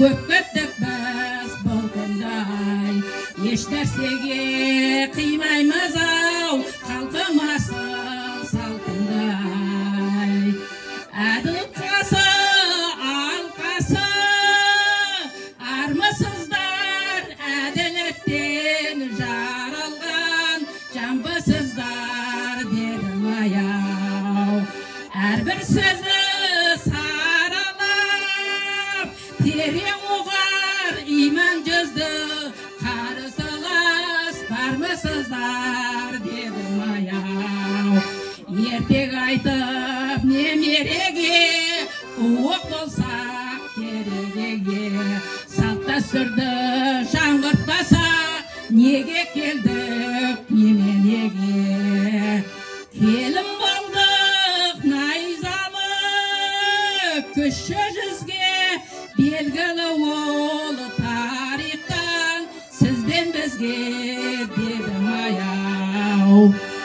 көп кеттік біз бұл күндай, еш нәрсеге қимаймыз ау қалқымасың салтындай. Әділ қасы алқасы армысыздар, әділеттен жаралған жамбысыздар дедім аяу. Әрбір сөзі саралап терең ұғар иман жүзді қарысылас бармысыздар дедім аяу. Ертек айтып немереге уық болсақ керегеге, салт дәстүрді жаңғыртпаса неге келдік неменеге. Келін болдық найзалы кіші жүзге, белгілі ол тарихтан сізден бізге дедім аяу.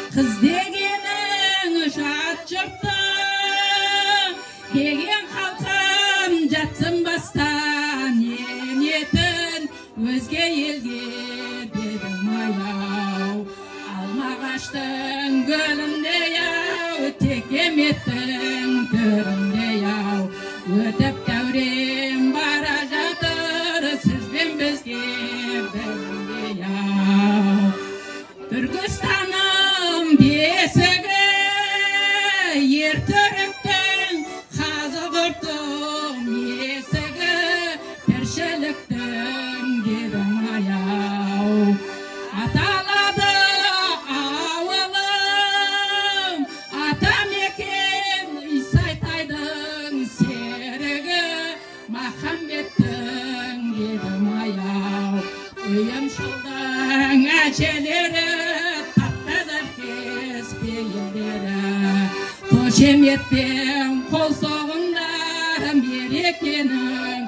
Қыз дегенің жат жұрттың, келген халқым жатсын бастан, енетін өзге елге дедім аяу. Алма ағаштың гүліндей ау, текеметтің түріндей ау, өтіп дәурен бара жатыр сізбен бізге біріндей ау. Түркістаным бесігі, ертүріктің қазығұрттың есігі, тіршіліктің дедім аяу. Аталады ауылым, атамекен Исайтайдың серігі, Махамбеттің дедім аяу. Ұйымшылдың әжелері, таптазар кеспейілдері, қошеметпен қол соғыңдар, мерекенің